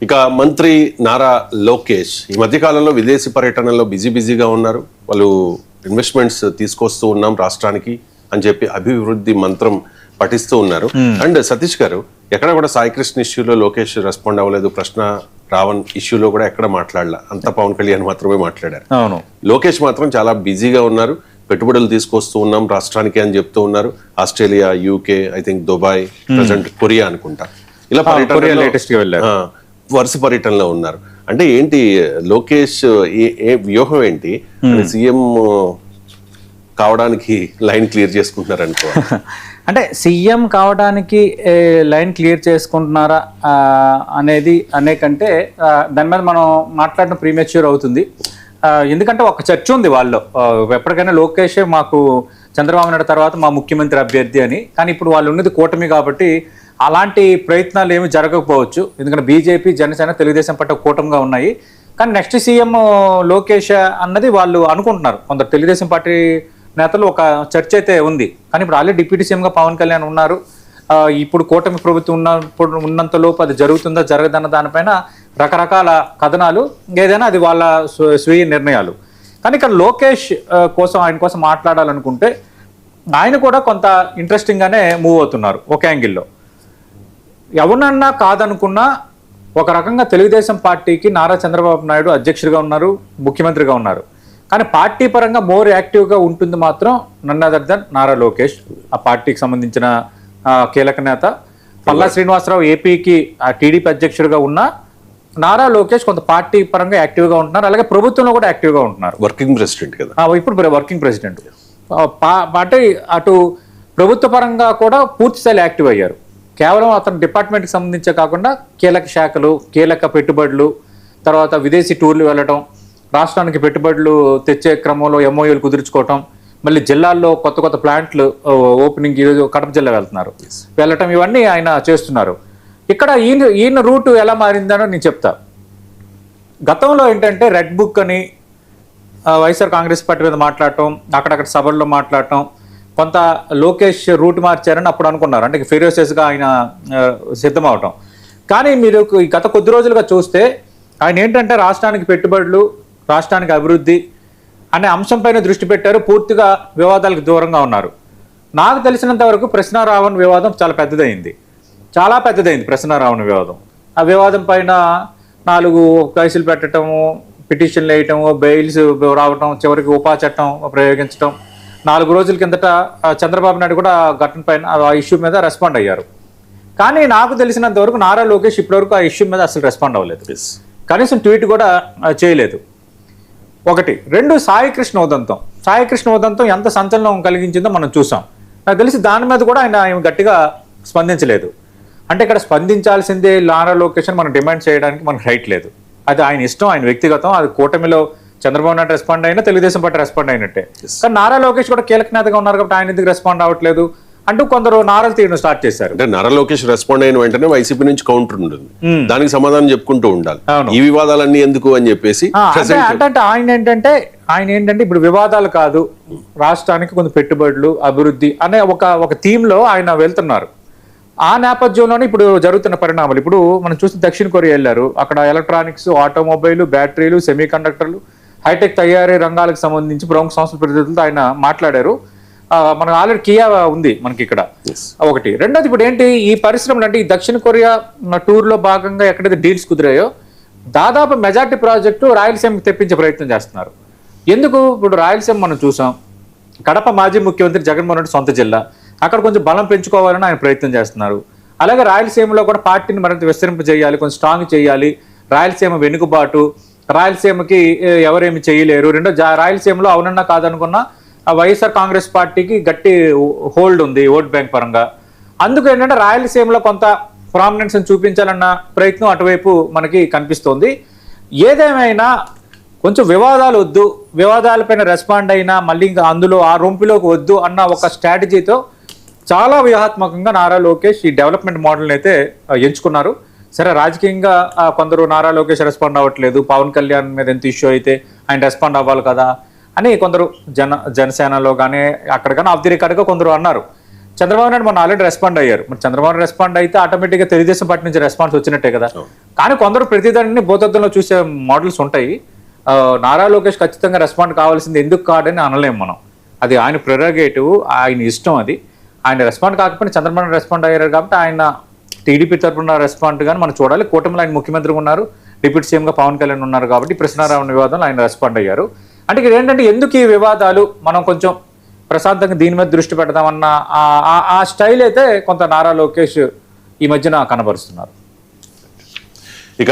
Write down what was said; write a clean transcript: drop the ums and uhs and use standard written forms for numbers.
ఇక మంత్రి నారా లోకేష్ ఈ మధ్య కాలంలో విదేశీ పర్యటనలో బిజీగా ఉన్నారు. వాళ్ళు ఇన్వెస్ట్మెంట్స్ తీసుకొస్తూ ఉన్నాం రాష్ట్రానికి అని చెప్పి అభివృద్ధి మంత్రం పఠిస్తూ ఉన్నారు. అండ్ సతీష్ గారు ఎక్కడ కూడా సాయికృష్ణ ఇష్యూలో లోకేష్ రెస్పాండ్ అవ్వలేదు, ప్రశ్న రావణ్ ఇష్యూలో కూడా ఎక్కడ మాట్లాడలే, అంతా పవన్ కళ్యాణ్ మాత్రమే మాట్లాడారు. లోకేష్ మాత్రం చాలా బిజీగా ఉన్నారు. పెట్టుబడులు తీసుకొస్తూ ఉన్నాం రాష్ట్రానికి అని చెప్తూ ఉన్నారు. Australia, UK, I think Dubai, present Korea అనుకుంటా, ఇలా వరుస పర్యటనలో ఉన్నారు. అంటే ఏంటి లోకేష్ ఏ వ్యూహం ఏంటి? సీఎం కావడానికి లైన్ క్లియర్ చేసుకుంటున్నారు అనుకో. అంటే సీఎం కావడానికి లైన్ క్లియర్ చేసుకుంటున్నారా అనే కంటే దాని మీద మనం మాట్లాడడం ప్రీమెచ్యూర్ అవుతుంది. ఎందుకంటే ఒక చర్చ ఉంది వాళ్ళు ఎప్పటికైనా లోకేష్ మాకు చంద్రబాబు నాయుడు తర్వాత మా ముఖ్యమంత్రి అభ్యర్థి అని. కానీ ఇప్పుడు వాళ్ళు ఉన్నది కూటమి కాబట్టి అలాంటి ప్రయత్నాలు ఏమి జరగకపోవచ్చు. ఎందుకంటే బీజేపీ, జనసేన, తెలుగుదేశం పట్ల కూటమిగా ఉన్నాయి. కానీ నెక్స్ట్ సీఎం లోకేష్ అన్నది వాళ్ళు అనుకుంటున్నారు. కొందరు తెలుగుదేశం పార్టీ నేతలు ఒక చర్చ అయితే ఉంది. కానీ ఇప్పుడు ఆల్రెడీ డిప్యూటీ సీఎంగా పవన్ కళ్యాణ్ ఉన్నారు. ఇప్పుడు కూటమి ప్రభుత్వం ఉన్నంత లోపు అది జరుగుతుందా జరగదన్న దానిపైన రకరకాల కథనాలు, ఏదైనా అది వాళ్ళ స్వీయ నిర్ణయాలు. కానీ ఇక్కడ లోకేష్ ఆయన కోసం మాట్లాడాలనుకుంటే ఆయన కూడా కొంత ఇంట్రెస్టింగ్గానే మూవ్ అవుతున్నారు. ఒక యాంగిల్లో ఎవరన్నా కాదనుకున్నా ఒక రకంగా తెలుగుదేశం పార్టీకి నారా చంద్రబాబు నాయుడు అధ్యక్షుడిగా ఉన్నారు, ముఖ్యమంత్రిగా ఉన్నారు. కానీ పార్టీ పరంగా మోర్ యాక్టివ్గా ఉంటుంది మాత్రం none other than Nara Lokesh. ఆ పార్టీకి సంబంధించిన కీలక నేత. పల్లా శ్రీనివాసరావు ఏపీకి టీడీపీ అధ్యక్షుడిగా ఉన్న నారా లోకేష్ కొంత పార్టీ పరంగా యాక్టివ్గా ఉంటున్నారు. అలాగే ప్రభుత్వంలో కూడా యాక్టివ్గా ఉంటున్నారు. వర్కింగ్ ప్రెసిడెంట్ కదా, ఇప్పుడు వర్కింగ్ ప్రెసిడెంట్. అంటే అటు ప్రభుత్వ పరంగా కూడా పూర్తి స్థాయిలో యాక్టివ్ అయ్యారు. కేవలం అతని డిపార్ట్మెంట్కి సంబంధించే కాకుండా కీలక శాఖలు, కీలక పెట్టుబడులు, తర్వాత విదేశీ టూర్లు వెళ్ళటం, రాష్ట్రానికి పెట్టుబడులు తెచ్చే క్రమంలో ఎంఓయూలు కుదుర్చుకోవటం, మళ్ళీ జిల్లాల్లో కొత్త ప్లాంట్లు ఓపెనింగ్ ఈరోజు కడప జిల్లా వెళ్ళటం, ఇవన్నీ ఆయన చేస్తున్నారు. ఇక్కడ ఈయన రూట్ ఎలా మారిందనో నేను చెప్తా. గతంలో ఏంటంటే రెడ్ బుక్ అని వైఎస్ఆర్ కాంగ్రెస్ పార్టీ మీద మాట్లాడటం, అక్కడక్కడ సభల్లో మాట్లాడటం, కొంత లోకేష్ రూట్ మార్చారని అప్పుడు అనుకున్నారు. అంటే ఫెరోసెస్గా ఆయన సిద్ధమవటం. కానీ మీరు గత కొద్ది రోజులుగా చూస్తే ఆయన ఏంటంటే రాష్ట్రానికి పెట్టుబడులు, రాష్ట్రానికి అభివృద్ధి అనే అంశంపైన దృష్టి పెట్టారు. పూర్తిగా వివాదాలకు దూరంగా ఉన్నారు. నాకు తెలిసినంత వరకు ప్రశ్న రావణ్ వివాదం చాలా పెద్దదైంది ప్రశ్న రావణ్ వివాదం. ఆ వివాదం పైన 4 కేసులు పెట్టడము, పిటిషన్లు వేయటము, బెయిల్స్ రావటం, చివరికి ఉపా చట్టం ప్రయోగించడం. 4 రోజుల కిందట చంద్రబాబు నాయుడు కూడా ఘటన పైన ఆ ఇష్యూ మీద రెస్పాండ్ అయ్యారు. కానీ నాకు తెలిసినంత వరకు నారా లోకేష్ ఇప్పటివరకు ఆ ఇష్యూ మీద అసలు రెస్పాండ్ అవ్వలేదు. కనీసం ట్వీట్ కూడా చేయలేదు. 1. 2 సాయికృష్ణ ఉదంతం ఎంత సంచలనం కలిగించిందో మనం చూసాం. నాకు తెలిసి దాని మీద కూడా ఆయన గట్టిగా స్పందించలేదు. అంటే ఇక్కడ స్పందించాల్సిందే నారా లోకేష్ మనం డిమాండ్ చేయడానికి మనకు రైట్ లేదు. అది ఆయన ఇష్టం, ఆయన వ్యక్తిగతం. అది కూటమిలో చంద్రబాబు నాయుడు రెస్పాండ్ అయినా, తెలుగుదేశం పార్టీ రెస్పాండ్ అయినట్టే. కానీ నారా లోకేష్ కూడా కీలక నేతగా ఉన్నారు కాబట్టి ఆయన ఎందుకు రెస్పాండ్ అవ్వట్లేదు అంటూ కొందరు నారాలు తీయడం స్టార్ట్ చేశారు. అంటే నారా లోకేష్ రెస్పాండ్ అయిన వెంటనే వైసీపీ నుంచి కౌంటర్ ఉంటుంది, దానికి సమాధానం చెప్పుకుంటూ ఉండాలి. ఈ వివాదాలన్నీ ఎందుకు అని చెప్పేసి ఆయన ఏంటంటే ఇప్పుడు వివాదాలు కాదు, రాష్ట్రానికి కొంత పెట్టుబడులు, అభివృద్ధి అనే ఒక థీమ్ లో ఆయన వెళ్తున్నారు. ఆ నేపథ్యంలోనే ఇప్పుడు జరుగుతున్న పరిణామాలు. ఇప్పుడు మనం చూస్తే దక్షిణ కొరియా వెళ్ళారు. అక్కడ ఎలక్ట్రానిక్స్, ఆటోమొబైల్, బ్యాటరీలు, సెమీ కండక్టర్లు, హైటెక్ తయారీ రంగాలకు సంబంధించి ప్రముఖ సంస్థల ప్రతినిధులతో ఆయన మాట్లాడారు. మనకు ఆల్రెడీ కియా ఉంది మనకి ఇక్కడ. 1. 2, ఇప్పుడు ఏంటి ఈ పరిశ్రమలు అంటే ఈ దక్షిణ కొరియా టూర్ లో భాగంగా ఎక్కడైతే డీల్స్ కుదిరాయో దాదాపు మెజార్టీ ప్రాజెక్టు రాయలసీమకి తెప్పించే ప్రయత్నం చేస్తున్నారు. ఎందుకు? ఇప్పుడు రాయలసీమ మనం చూసాం, కడప మాజీ ముఖ్యమంత్రి జగన్మోహన్ రెడ్డి సొంత జిల్లా. అక్కడ కొంచెం బలం పెంచుకోవాలని ఆయన ప్రయత్నం చేస్తున్నారు. అలాగే రాయలసీమలో కూడా పార్టీని మరింత విస్తరింపజేయాలి, కొంచెం స్ట్రాంగ్ చేయాలి. రాయలసీమ వెనుకబాటు, రాయలసీమకి ఎవరేమి చేయలేరు. రాయలసీమలో అవునన్నా కాదనుకున్నా వైఎస్ఆర్ కాంగ్రెస్ పార్టీకి గట్టి హోల్డ్ ఉంది ఓట్ బ్యాంక్ పరంగా. అందుకు ఏంటంటే రాయలసీమలో కొంత ప్రామినెన్స్ చూపించాలన్న ప్రయత్నం అటువైపు మనకి కనిపిస్తోంది. ఏదేమైనా కొంచెం వివాదాలు వద్దు, వివాదాలపైన రెస్పాండ్ అయినా మళ్ళీ ఇంకా అందులో ఆ రొంపిలోకి వద్దు అన్న ఒక స్ట్రాటజీతో చాలా వ్యూహాత్మకంగా నారా లోకేష్ ఈ డెవలప్మెంట్ మోడల్ని అయితే ఎంచుకున్నారు. సరే, రాజకీయంగా కొందరు నారా లోకేష్ రెస్పాండ్ అవ్వట్లేదు, పవన్ కళ్యాణ్ మీద ఎంత ఇష్యూ అయితే ఆయన రెస్పాండ్ అవ్వాలి కదా అని కొందరు జనసేనలో కానీ అక్కడ కానీ ఆఫ్ ది రికార్డ్గా కొందరు అన్నారు. చంద్రబాబు నాయుడు మొన్న ఆల్రెడీ రెస్పాండ్ అయ్యారు. మరి చంద్రబాబు రెస్పాండ్ అయితే ఆటోమేటిక్గా తెలుగుదేశం పార్టీ నుంచి రెస్పాన్స్ వచ్చినట్టే కదా. కానీ కొందరు ప్రతిదాన్ని భూతద్దంలో చూసే మోడల్స్ ఉంటాయి. నారా లోకేష్ ఖచ్చితంగా రెస్పాండ్ కావాల్సింది ఎందుకు కాడని అనలేము మనం. అది ఆయన ప్రెరగేటివ్, ఆయన ఇష్టం. అది ఆయన రెస్పాండ్ కాకపోయినా చంద్రబాబు నాయుడు రెస్పాండ్ అయ్యారు కాబట్టి ఆయన టీడీపీ తరఫున రెస్పాండ్ కానీ మనం చూడాలి. కూటమిలో ఆయన ముఖ్యమంత్రిగా ఉన్నారు, డిప్యూటీ సీఎంగా పవన్ కళ్యాణ్ ఉన్నారు కాబట్టి కృష్ణారావు వివాదంలో ఆయన రెస్పాండ్ అయ్యారు. అంటే ఇక్కడ ఏంటంటే ఎందుకు ఈ వివాదాలు, మనం కొంచెం ప్రశాంతంగా దీని మీద దృష్టి పెడదామన్న ఆ స్టైల్ అయితే కొంత నారా లోకేష్ ఈ మధ్యన కనబరుస్తున్నారు.